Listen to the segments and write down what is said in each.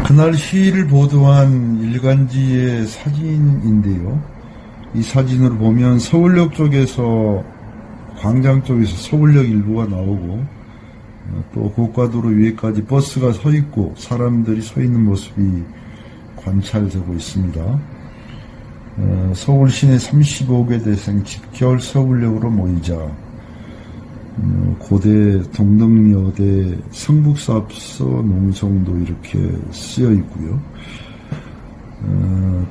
그날 시위를 보도한 일간지의 사진인데요. 이 사진을 보면 서울역 쪽에서, 광장 쪽에서 서울역 일부가 나오고, 또 고가도로 위에까지 버스가 서 있고 사람들이 서 있는 모습이 관찰되고 있습니다. 서울 시내 35개 대생 집결 서울역으로 모이자. 고대, 동덕여대, 성북사업소, 농성도 이렇게 쓰여 있고요.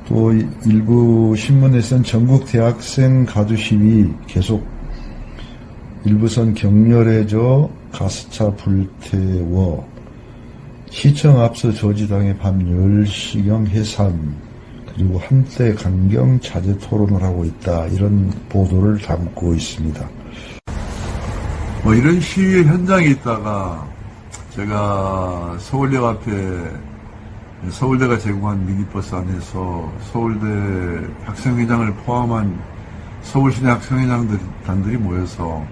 또 일부 신문에서는 전국 대학생 가두 시위 계속 일부선 격렬해져 가스차 불태워 시청 앞서 조지당의 밤 10시경 해산 그리고 한때 강경 자제 토론을 하고 있다, 이런 보도를 담고 있습니다. 이런 시위 현장에 있다가 제가 서울역 앞에 서울대가 제공한 미니버스 안에서 서울대 학생회장을 포함한 서울시내 학생회장단들이 모여서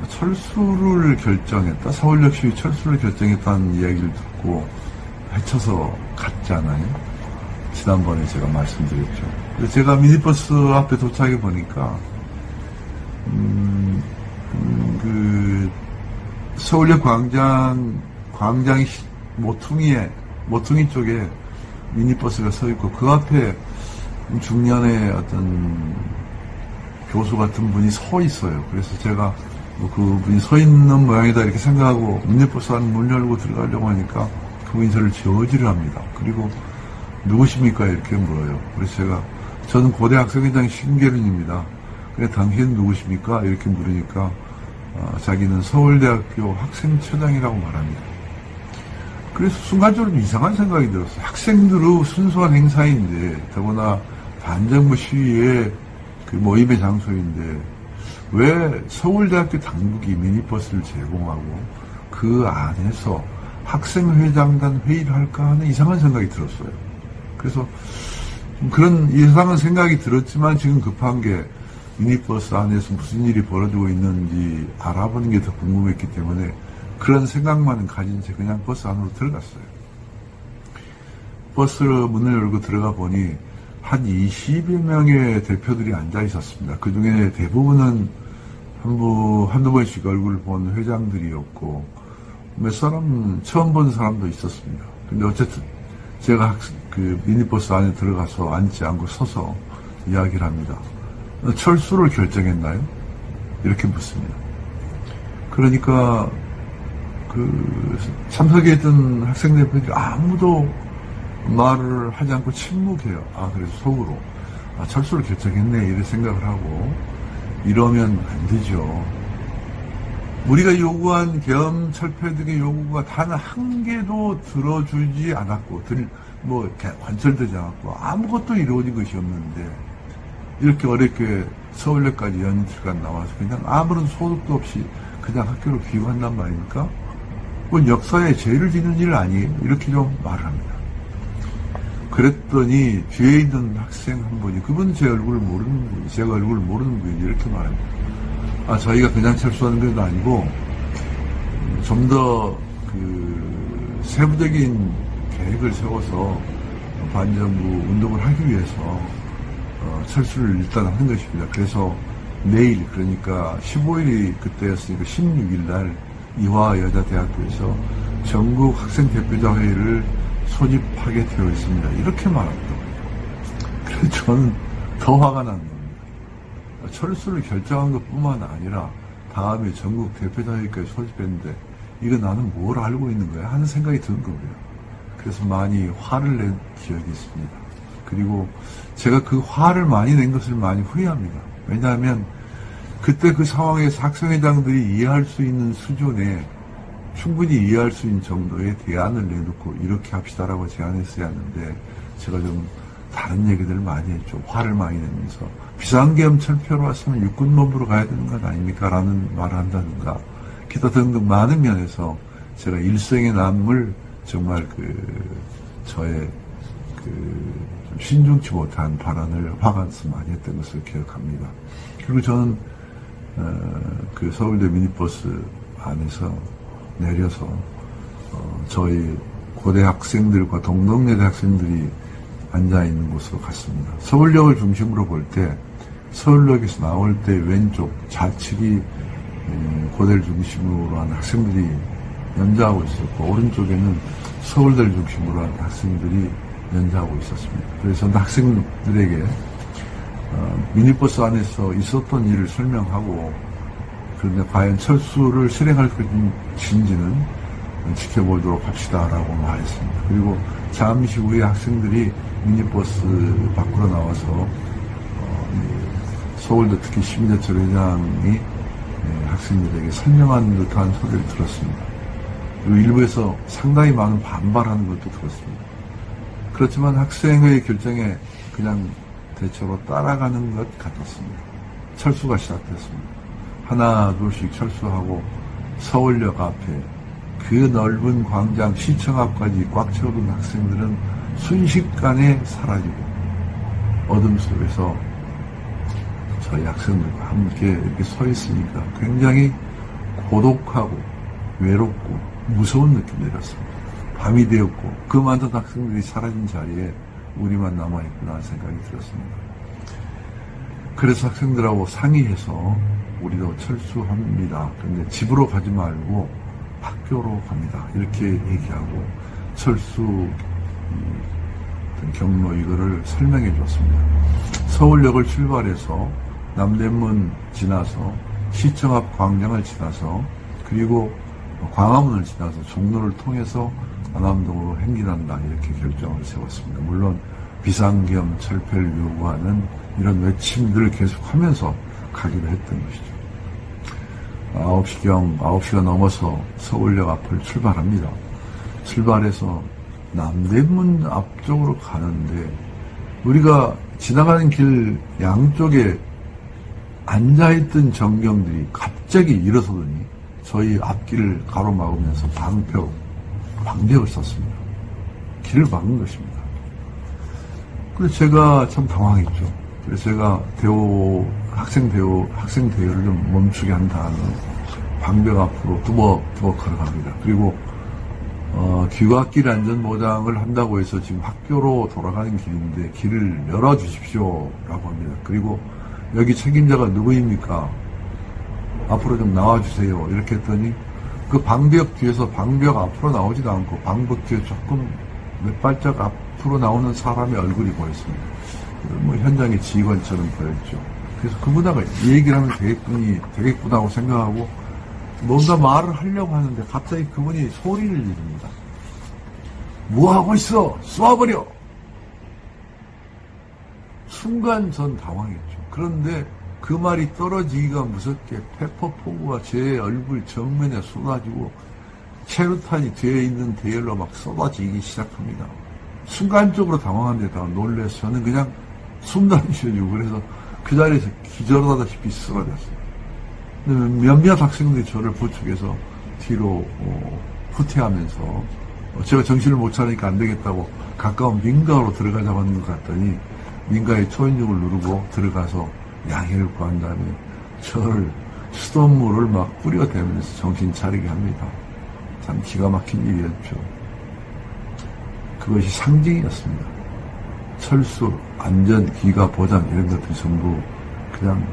철수를 결정했다, 서울역 시위 철수를 결정했다는 이야기를 듣고 헤쳐서 갔잖아요. 지난번에 제가 말씀드렸죠. 그래서 제가 미니버스 앞에 도착해 보니까 서울역 광장 모퉁이 쪽에 미니버스가 서 있고 그 앞에 중년의 어떤 교수 같은 분이 서 있어요. 그래서 제가 그분이 서 있는 모양이다 이렇게 생각하고 미니버스 안 문 열고 들어가려고 하니까 그분이 저를 저지를 합니다. 그리고 누구십니까? 이렇게 물어요. 그래서 저는 고대 학생회장 신계륜입니다. 그래, 당신은 누구십니까? 이렇게 물으니까 자기는 서울대학교 학생처장이라고 말합니다. 그래서 순간적으로 이상한 생각이 들었어요. 학생들의 순수한 행사인데, 더구나 반정부 시위의 그 모임의 장소인데, 왜 서울대학교 당국이 미니버스를 제공하고 그 안에서 학생회장단 회의를 할까 하는 이상한 생각이 들었어요. 그래서 그런 이상한 생각이 들었지만 지금 급한 게 미니버스 안에서 무슨 일이 벌어지고 있는지 알아보는 게 더 궁금했기 때문에 그런 생각만은 가진 채 그냥 버스 안으로 들어갔어요. 버스 문을 열고 들어가 보니 한 20여 명의 대표들이 앉아 있었습니다. 그 중에 대부분은 한두 번씩 얼굴을 본 회장들이었고, 몇 사람 처음 본 사람도 있었습니다. 근데 어쨌든 제가 그 미니버스 안에 들어가서 앉지 않고 서서 이야기를 합니다. 철수를 결정했나요? 이렇게 묻습니다. 그러니까 그 참석했던 학생 대표들이 아무도 말을 하지 않고 침묵해요. 그래서 속으로 철수를 결정했네 이렇게 생각을 하고, 이러면 안 되죠. 우리가 요구한 계엄 철폐 등의 요구가 단 한 개도 들어주지 않았고 관철되지 않았고 아무것도 이루어진 것이 없는데 이렇게 어렵게 서울역까지 연일간 나와서 그냥 아무런 소득도 없이 그냥 학교로 귀국한단 말입니까? 그건 역사에 죄를 짓는 일 아니에요? 이렇게 좀 말을 합니다. 그랬더니 뒤에 있는 학생 한 분이, 그분은 제 얼굴을 모르는 분이, 제가 얼굴을 모르는 분이 이렇게 말합니다. 저희가 그냥 철수하는 것도 아니고 좀 더 세부적인 계획을 세워서 반정부 운동을 하기 위해서 철수를 일단 하는 것입니다. 그래서 내일, 그러니까 15일이 그때였으니까 16일 날 이화여자대학교에서 전국 학생대표자 회의를 소집하게 되어 있습니다. 이렇게 말합니다. 그래서 저는 더 화가 난 겁니다. 철수를 결정한 것뿐만 아니라 다음에 전국 대표자 회의까지 소집했는데 이거 나는 뭘 알고 있는 거야 하는 생각이 드는 거고요. 그래서 많이 화를 낸 기억이 있습니다. 그리고 제가 그 화를 많이 낸 것을 많이 후회합니다. 왜냐하면 그때 그 상황에서 학생회장들이 이해할 수 있는 수준에, 충분히 이해할 수 있는 정도의 대안을 내놓고 이렇게 합시다라고 제안했어야 하는데 제가 좀 다른 얘기들을 많이 했죠. 화를 많이 내면서 비상계엄 철폐로 왔으면 육군본부로 가야 되는 것 아닙니까? 라는 말을 한다든가 기타 등등 많은 면에서 제가 일생에 남을 정말 저의 좀 신중치 못한 발언을 화가서 많이 했던 것을 기억합니다. 그리고 저는 그 서울대 미니버스 안에서 내려서 저희 고대 학생들과 동덕여대 학생들이 앉아있는 곳으로 갔습니다. 서울역을 중심으로 볼 때 서울역에서 나올 때 왼쪽 좌측이 고대를 중심으로 한 학생들이 연주하고 있었고 오른쪽에는 서울대를 중심으로 한 학생들이 연주하고 있었습니다. 그래서 학생들에게 미니버스 안에서 있었던 일을 설명하고 그런데 과연 철수를 실행할 것인지는 지켜보도록 합시다라고 말했습니다. 그리고 잠시 후에 학생들이 미니버스 밖으로 나와서 서울대 특히 심재철 회장이 학생들에게 설명하는 듯한 소리를 들었습니다. 그리고 일부에서 상당히 많은 반발하는 것도 들었습니다. 그렇지만 학생의 결정에 그냥 대체로 따라가는 것 같았습니다. 철수가 시작됐습니다. 하나 둘씩 철수하고 서울역 앞에 그 넓은 광장 시청 앞까지 꽉 채워둔 학생들은 순식간에 사라지고 어둠 속에서 저희 학생들과 함께 이렇게 서 있으니까 굉장히 고독하고 외롭고 무서운 느낌이 들었습니다. 밤이 되었고 그 많은 학생들이 사라진 자리에 우리만 남아있구나 하는 생각이 들었습니다. 그래서 학생들하고 상의해서 우리도 철수합니다. 그런데 집으로 가지 말고 학교로 갑니다. 이렇게 얘기하고 철수 경로 이거를 설명해 줬습니다. 서울역을 출발해서 남대문 지나서 시청 앞 광장을 지나서 그리고 광화문을 지나서 종로를 통해서 안암동으로 행진한다 이렇게 결정을 세웠습니다. 물론 비상겸 철폐를 요구하는 이런 외침들을 계속하면서 가기로 했던 것이죠. 9시가 넘어서 서울역 앞을 출발합니다. 출발해서 남대문 앞쪽으로 가는데 우리가 지나가는 길 양쪽에 앉아있던 정경들이 갑자기 일어서더니 저희 앞길을 가로막으면서 방벽을 썼습니다. 길을 막은 것입니다. 그래서 제가 참 당황했죠. 그래서 제가 학생 대우를 좀 멈추게 한 다음에 방벽 앞으로 두벅 걸어갑니다. 그리고 귀갓길 안전보장을 한다고 해서 지금 학교로 돌아가는 길인데 길을 열어주십시오라고 합니다. 그리고 여기 책임자가 누구입니까? 앞으로 좀 나와주세요. 이렇게 했더니 그 방벽 뒤에서 방벽 앞으로 나오지도 않고 방벽 뒤에 조금 몇 발짝 앞으로 나오는 사람의 얼굴이 보였습니다. 뭐 현장의 직원처럼 보였죠. 그래서 그분하고 얘기를 하면 되겠구나 하고 생각하고 뭔가 말을 하려고 하는데 갑자기 그분이 소리를 지릅니다. 뭐 하고 있어? 쏘아버려! 순간 전 당황했죠. 그런데 그 말이 떨어지기가 무섭게 페퍼포구가 제 얼굴 정면에 쏟아지고 체류탄이 뒤에 있는 대열로 막 쏟아지기 시작합니다. 순간적으로 당황한 데다가 놀라서 저는 그냥 숨도 안 쉬어지고 그래서 그 자리에서 기절하다시피 쓰러졌어요. 몇몇 학생들이 저를 부축해서 뒤로 후퇴하면서 제가 정신을 못 차리니까 안 되겠다고 가까운 민가로 들어가자고 하는 것 같더니 민가의 초인종을 누르고 들어가서 양해를 구한 다음에 저를 수돗물을 막 뿌려대면서 정신 차리게 합니다. 참 기가 막힌 일이었죠. 그것이 상징이었습니다. 철수, 안전, 기가, 보장 이런 것들이 전부 그냥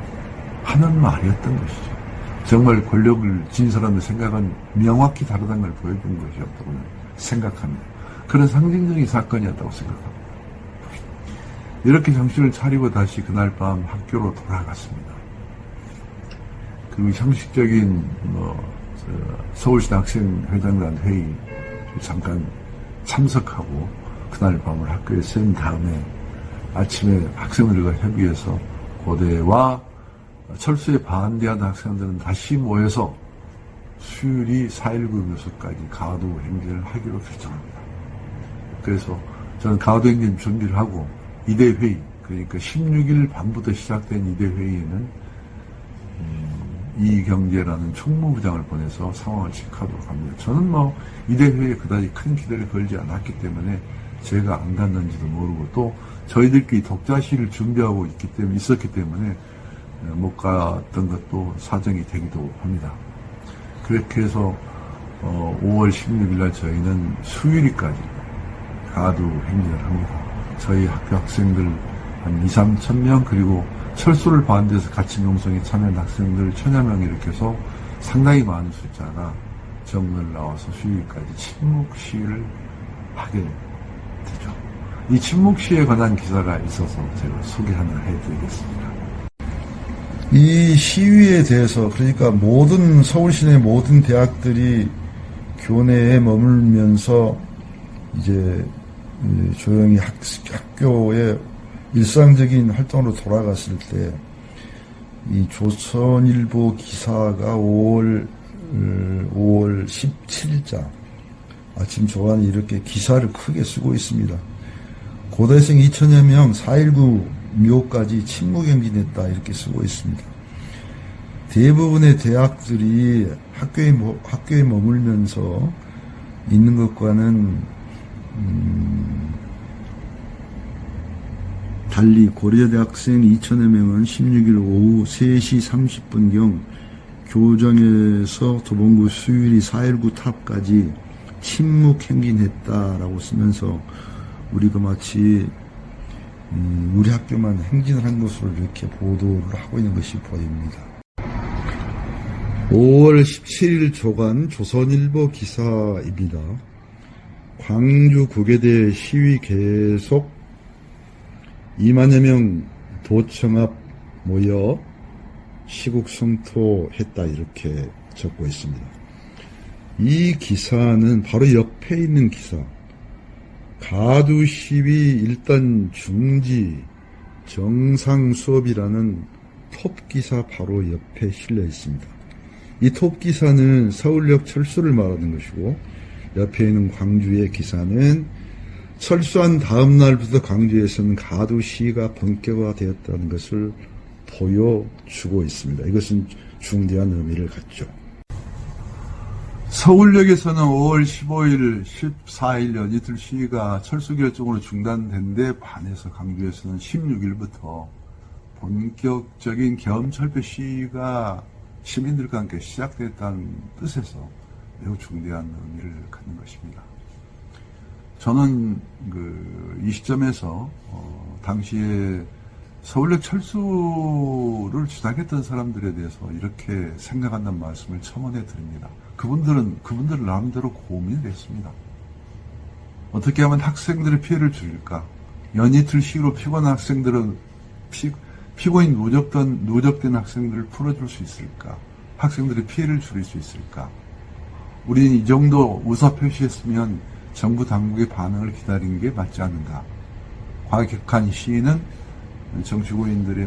하는 말이었던 것이죠. 정말 권력을 진 사람의 생각은 명확히 다르다는 걸 보여준 것이었다고 생각합니다. 그런 상징적인 사건이었다고 생각합니다. 이렇게 정신을 차리고 다시 그날 밤 학교로 돌아갔습니다. 그리고 형식적인 서울시 학생회장단 회의 잠깐 참석하고 그날 밤을 학교에 쓴 다음에 아침에 학생들과 협의해서 고대와 철수에 반대하는 학생들은 다시 모여서 수요일이 4.19 묘소까지 가도 행진을 하기로 결정합니다. 그래서 저는 가도 행진 준비를 하고 이대 회의, 그러니까 16일 밤부터 시작된 이대 회의에는 이경재라는 총무부장을 보내서 상황을 체크하도록 합니다. 저는 이대 회의에 그다지 큰 기대를 걸지 않았기 때문에 제가 안 갔는지도 모르고 또 저희들끼리 독자실을 준비하고 있었기 때문에 못 갔던 것도 사정이 되기도 합니다. 그렇게 해서 5월 16일 날 저희는 수유리까지 가두 행진을 합니다. 저희 학교 학생들 한 2, 3천 명, 그리고 철수를 반대해서 같이 농성에 참여한 학생들 1,000여 명 이렇게 해서 상당히 많은 숫자가 정문을 나와서 수유리까지 침묵 시위를 하게 되죠. 이 침묵 시위에 관한 기사가 있어서 제가 소개 하나 해드리겠습니다. 이 시위에 대해서, 그러니까 모든 서울 시내 모든 대학들이 교내에 머물면서 이제 조용히 학교의 일상적인 활동으로 돌아갔을 때, 이 조선일보 기사가 5월 17일자 아침 조간에 이렇게 기사를 크게 쓰고 있습니다. 고대생 2천여 명 4.19 묘까지 침묵행진했다 이렇게 쓰고 있습니다. 대부분의 대학들이 학교에 머물면서 있는 것과는 달리 고려대학생 2천여 명은 16일 오후 3시 30분경 교정에서 도봉구 수유리 4.19 탑까지 침묵행진했다라고 쓰면서 우리가 마치 우리 학교만 행진을 한 것으로 이렇게 보도를 하고 있는 것이 보입니다. 5월 17일 조간 조선일보 기사입니다. 광주 국외대 시위 계속 2만여 명 도청 앞 모여 시국 성토했다 이렇게 적고 있습니다. 이 기사는 바로 옆에 있는 기사, 가두 시위 일단 중지 정상 수업이라는 톱 기사 바로 옆에 실려 있습니다. 이 톱 기사는 서울역 철수를 말하는 것이고, 옆에 있는 광주의 기사는 철수한 다음 날부터 광주에서는 가두 시위가 본격화되었다는 것을 보여주고 있습니다. 이것은 중대한 의미를 갖죠. 서울역에서는 5월 15일, 14일 연이틀 시위가 철수 결정으로 중단된 데 반해서 광주에서는 16일부터 본격적인 계엄철폐 시위가 시민들과 함께 시작됐다는 뜻에서 매우 중대한 의미를 갖는 것입니다. 저는 이 시점에서 당시에 서울역 철수를 주장했던 사람들에 대해서 이렇게 생각한다는 말씀을 첨언해 드립니다. 그분들은 나름대로 고민을 했습니다. 어떻게 하면 학생들의 피해를 줄일까? 연이틀 시위로 피곤한 학생들은 피고인 누적된 학생들을 풀어줄 수 있을까? 학생들의 피해를 줄일 수 있을까? 우리는 이 정도 의사표시했으면 정부 당국의 반응을 기다리는 게 맞지 않는가? 과격한 시위는 정치구인들에게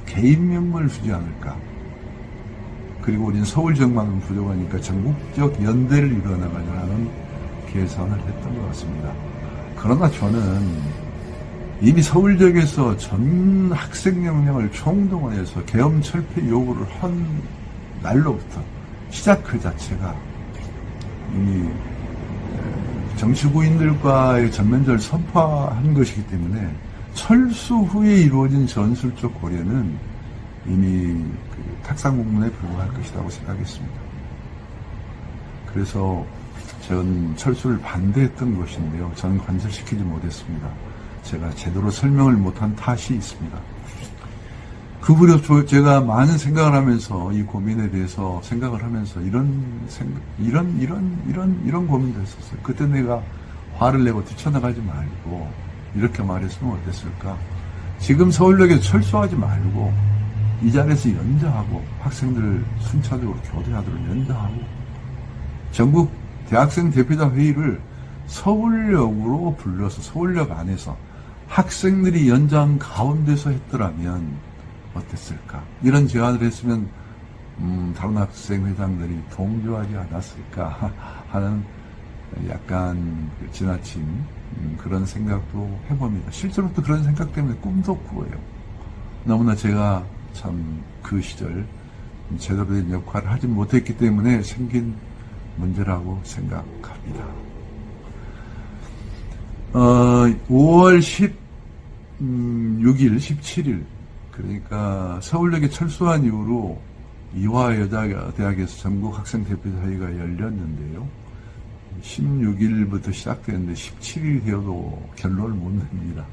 개인 명분을 주지 않을까? 그리고 우리는 서울적만은 부족하니까 전국적 연대를 이뤄나가자는 계산을 했던 것 같습니다. 그러나 저는 이미 서울역에서 전 학생연맹을 총동원해서 계엄철폐 요구를 한 날로부터 시작 그 자체가 이미 정치구인들과의 전면전을 선포한 것이기 때문에 철수 후에 이루어진 전술적 고려는 이미 탁상공문에 불과할 것이라고 생각했습니다. 그래서 전 철수를 반대했던 것인데요. 저는 관철시키지 못했습니다. 제가 제대로 설명을 못한 탓이 있습니다. 그 무렵 제가 많은 생각을 하면서 이 고민에 대해서 생각을 하면서 이런 고민도 했었어요. 그때 내가 화를 내고 뛰쳐나가지 말고 이렇게 말했으면 어땠을까? 지금 서울역에서 철수하지 말고 이 자리에서 연좌하고 학생들 순차적으로 교대하도록 연좌하고 전국 대학생 대표자 회의를 서울역으로 불러서 서울역 안에서 학생들이 연장 가운데서 했더라면 어땠을까? 이런 제안을 했으면 다른 학생 회장들이 동조하지 않았을까 하는 약간 지나친 그런 생각도 해봅니다. 실제로 또 그런 생각 때문에 꿈도 꾸어요. 너무나 제가 참 그 시절 제대로 된 역할을 하지 못했기 때문에 생긴 문제라고 생각합니다. 5월 16일, 17일 그러니까 서울역에 철수한 이후로 이화여자대학에서 전국 학생 대표자회의가 열렸는데요. 16일부터 시작되는데 17일이 되어도 결론을 못 냅니다.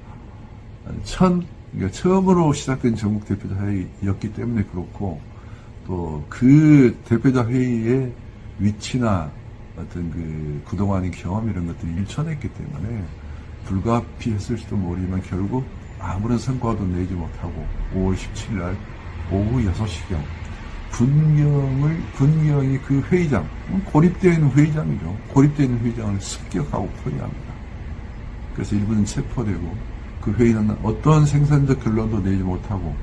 그러니까 처음으로 시작된 전국 대표자 회의였기 때문에 그렇고, 또 그 대표자 회의의 위치나 어떤 그동안의 경험 이런 것들이 일천했기 때문에 불가피했을지도 모르지만 결국 아무런 성과도 내지 못하고 5월 17일 날 오후 6시경 분경이 그 회의장, 고립되어 있는 회의장이죠. 고립되어 있는 회의장을 습격하고 포위합니다. 그래서 일부는 체포되고, 그 회의는 어떤 생산적 결론도 내지 못하고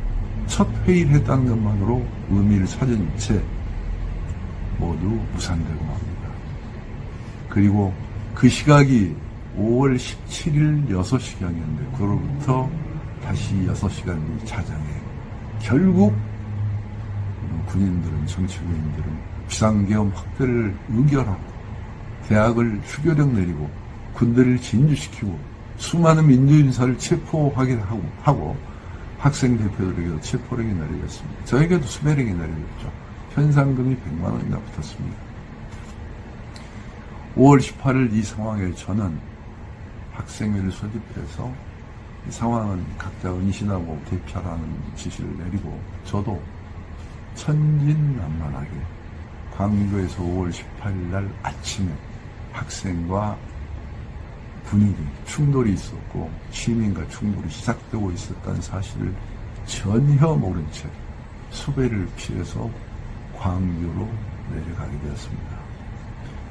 첫 회의를 했다는 것만으로 의미를 찾은 채 모두 무산되고 맙니다. 그리고 그 시각이 5월 17일 6시경이었는데 그로부터 다시 6시간이 자정해 결국 군인들은, 정치군인들은 비상계엄 확대를 의결하고 대학을 휴교령 내리고 군대를 진주시키고 수많은 민주인사를 체포하게 하고 학생 대표들에게도 체포령이 내려졌습니다. 저에게도 수배령이 내려졌죠. 현상금이 100만 원이나 붙었습니다. 5월 18일 이 상황에 저는 학생회를 소집해서 이 상황은 각자 은신하고 대피하라는 지시를 내리고, 저도 천진난만하게 광주에서 5월 18일 날 아침에 학생과 군인이 충돌이 있었고 시민과 충돌이 시작되고 있었다는 사실을 전혀 모른 채 수배를 피해서 광주로 내려가게 되었습니다.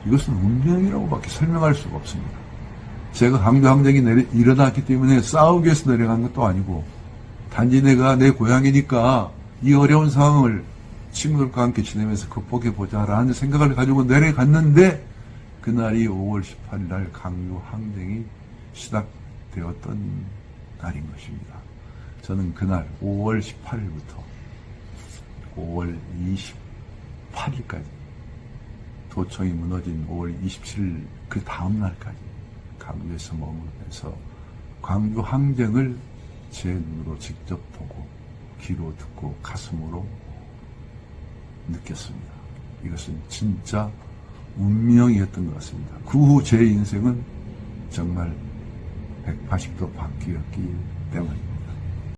이것은 운명이라고 밖에 설명할 수가 없습니다. 제가 광주 항쟁이 일어났기 때문에 싸우기 위해서 내려간 것도 아니고, 단지 내가 내 고향이니까 이 어려운 상황을 친구들과 함께 지내면서 극복해보자라는 생각을 가지고 내려갔는데, 그날이 5월 18일 날 광주 항쟁이 시작되었던 날인 것입니다. 저는 그날 5월 18일부터 5월 28일까지, 도청이 무너진 5월 27일 그 다음 날까지 광주에서 머무르면서 광주 항쟁을 제 눈으로 직접 보고 귀로 듣고 가슴으로 느꼈습니다. 이것은 진짜 운명이었던 것 같습니다. 그 후 제 인생은 정말 180도 바뀌었기 때문입니다.